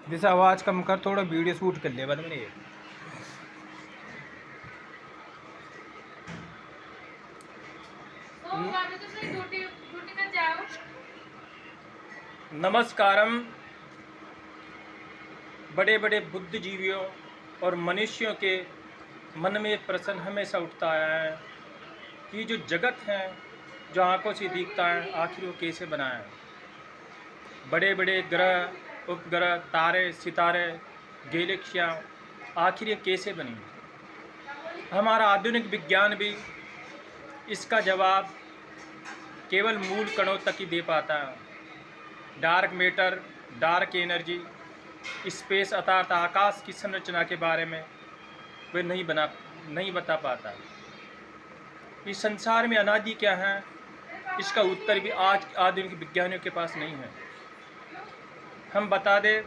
जैसे आवाज़ कम कर, थोड़ा वीडियो शूट कर ले बाद में ये। नमस्कारम। बड़े बड़े बुद्धिजीवियों और मनुष्यों के मन में प्रश्न हमेशा उठता आया है कि जो जगत है, जो आंखों से दिखता है, आखिर वो कैसे बना है। बड़े बड़े ग्रह, उपग्रह, तारे, सितारे, गैलेक्सियाँ, आखिर ये कैसे बनी। हमारा आधुनिक विज्ञान भी इसका जवाब केवल मूल कणों तक ही दे पाता है। Dark matter, dark energy, space अर्थात आकाश की संरचना के बारे में वे नहीं बता पाता। इस संसार में अनादि क्या है, इसका उत्तर भी आज आधुनिक विज्ञानियों के पास नहीं है। हम बता दें,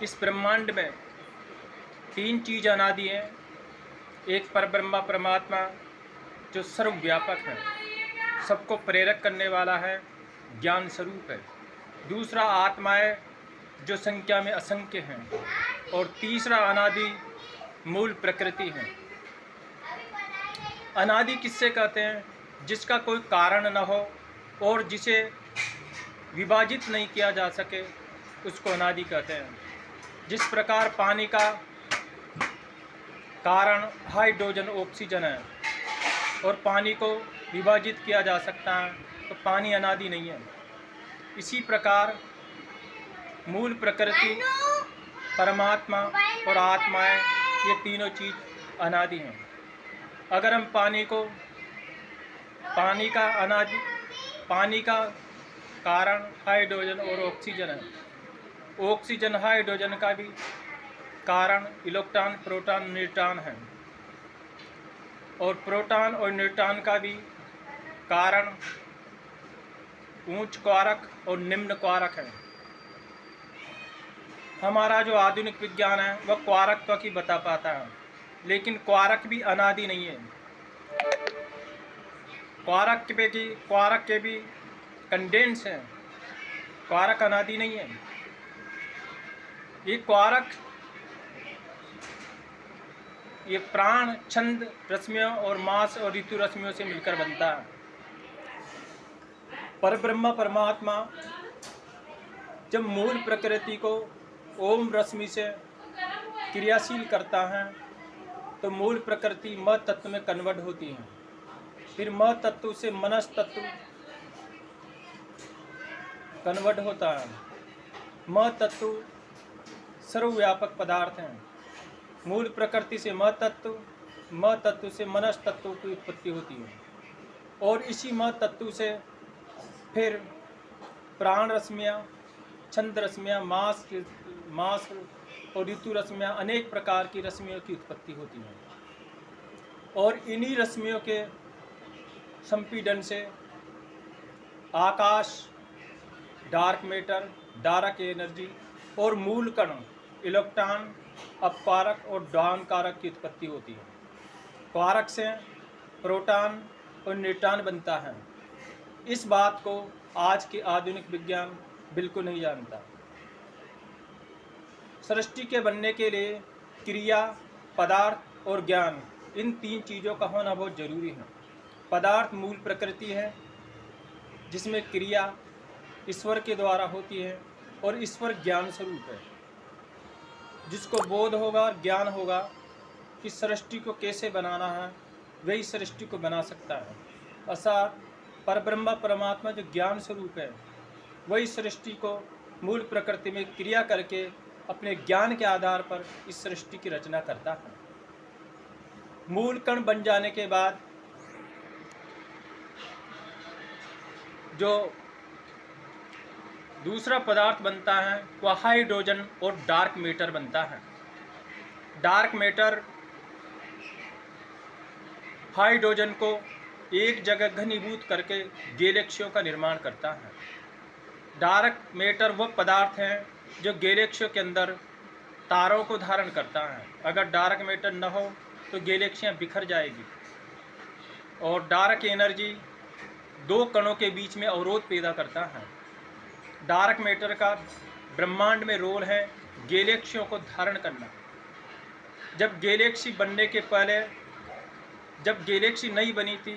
इस ब्रह्मांड में 3 चीज़ अनादि हैं। एक परब्रह्मा परमात्मा जो सर्वव्यापक है, सबको प्रेरक करने वाला है, ज्ञान स्वरूप है। दूसरा आत्मा है जो संख्या में असंख्य हैं। और तीसरा अनादि मूल प्रकृति है। अनादि किससे कहते हैं? जिसका कोई कारण न हो और जिसे विभाजित नहीं किया जा सके, उसको अनादि कहते हैं। जिस प्रकार पानी का कारण हाइड्रोजन ऑक्सीजन है और पानी को विभाजित किया जा सकता है, तो पानी अनादि नहीं है। इसी प्रकार मूल प्रकृति, परमात्मा और आत्माएं, ये तीनों चीज़ अनादि हैं। अगर हम पानी का कारण हाइड्रोजन और ऑक्सीजन है। ऑक्सीजन हाइड्रोजन का भी कारण इलेक्ट्रॉन, प्रोटॉन, न्यूट्रॉन है। और प्रोटॉन और न्यूट्रॉन का भी कारण उच्च क्वारक और निम्न क्वारक है। हमारा जो आधुनिक विज्ञान है वह क्वारक तक ही बता पाता है, लेकिन क्वारक भी अनादि नहीं है। क्वारक के भी कंडेंस हैं। क्वारक अनादि नहीं है। ये क्वारक ये प्राण, छंद रश्मियों और मास और ऋतु रश्मियों से मिलकर बनता है। परब्रह्म परमात्मा जब मूल प्रकृति को ओम रश्मि से क्रियाशील करता है, तो मूल प्रकृति म तत्व में कन्वर्ट होती है। फिर म तत्व से मनस तत्व कन्वर्ट होता है। म तत्व सर्वव्यापक पदार्थ हैं। मूल प्रकृति से म तत्व से मनस तत्व की उत्पत्ति होती है। और इसी म तत्व से फिर प्राण रश्मियाँ, छंद रश्मियाँ, मास और ऋतु रश्मियाँ, अनेक प्रकार की रश्मियों की उत्पत्ति होती है। और इन्हीं रश्मियों के संपीड़न से आकाश, डार्क मैटर, डार्क एनर्जी और मूल कण इलेक्ट्रॉन, अपकारक और डाउन कारक की उत्पत्ति होती है। क्वारक से प्रोटॉन और न्यूट्रॉन बनता है। इस बात को आज के आधुनिक विज्ञान बिल्कुल नहीं जानता। सृष्टि के बनने के लिए क्रिया, पदार्थ और ज्ञान, इन 3 चीज़ों का होना बहुत जरूरी है। पदार्थ मूल प्रकृति है, जिसमें क्रिया ईश्वर के द्वारा होती है, और ईश्वर ज्ञान स्वरूप है। जिसको बोध होगा और ज्ञान होगा कि सृष्टि को कैसे बनाना है, वही सृष्टि को बना सकता है। अर्थात परब्रह्म परमात्मा जो ज्ञान स्वरूप है, वही सृष्टि को मूल प्रकृति में क्रिया करके अपने ज्ञान के आधार पर इस सृष्टि की रचना करता है। मूल कण बन जाने के बाद जो दूसरा पदार्थ बनता है वह हाइड्रोजन और डार्क मैटर बनता है। डार्क मैटर हाइड्रोजन को एक जगह घनीभूत करके गैलेक्सियों का निर्माण करता है। डार्क मैटर वह पदार्थ है जो गैलेक्सियों के अंदर तारों को धारण करता है। अगर डार्क मैटर न हो तो गैलेक्सियाँ बिखर जाएगी। और डार्क एनर्जी 2 कणों के बीच में अवरोध पैदा करता है। डार्क मैटर का ब्रह्मांड में रोल है गैलेक्सियों को धारण करना। जब गैलेक्सी बनने के पहले, जब गैलेक्सी नहीं बनी थी,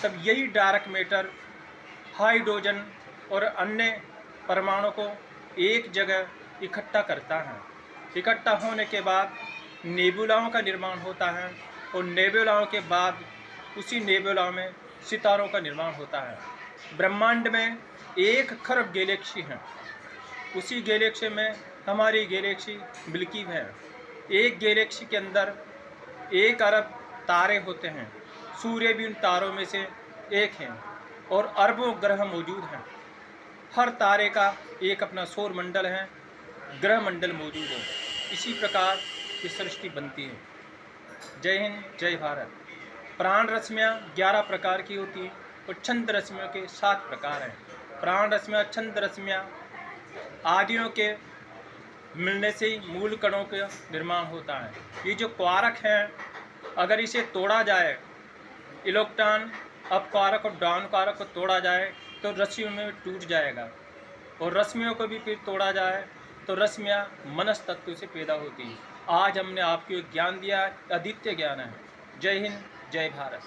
तब यही डार्क मैटर हाइड्रोजन और अन्य परमाणु को एक जगह इकट्ठा करता है। इकट्ठा होने के बाद नेबुलाओं का निर्माण होता है और नेबुलाओं के बाद उसी नेबुला में सितारों का निर्माण होता है। ब्रह्मांड में 1 खरब गैलेक्सी हैं। उसी गैलेक्सी में हमारी गैलेक्सी मिल्की वे है। एक गैलेक्सी के अंदर 1 अरब तारे होते हैं। सूर्य भी उन तारों में से एक है और अरबों ग्रह मौजूद हैं। हर तारे का एक अपना सौर मंडल है, ग्रह मंडल मौजूद है। इसी प्रकार की सृष्टि बनती है। जय हिंद, जय भारत। प्राण रश्मियाँ 11 प्रकार की होती हैं और छंद रश्मियों के 7 प्रकार हैं। प्राण रश्मियाँ, छंद रश्मियाँ आदियों के मिलने से ही मूल कणों का निर्माण होता है। ये जो क्वारक हैं, अगर इसे तोड़ा जाए, इलेक्ट्रॉन अप कारक और डाउन कारक को तोड़ा जाए तो रश्मियों में टूट जाएगा, और रश्मियों को भी फिर तोड़ा जाए तो रश्मियाँ मनस तत्व से पैदा होती हैं। आज हमने आपको ज्ञान दिया, अद्वितीय ज्ञान है। जय हिंद, जय भारत।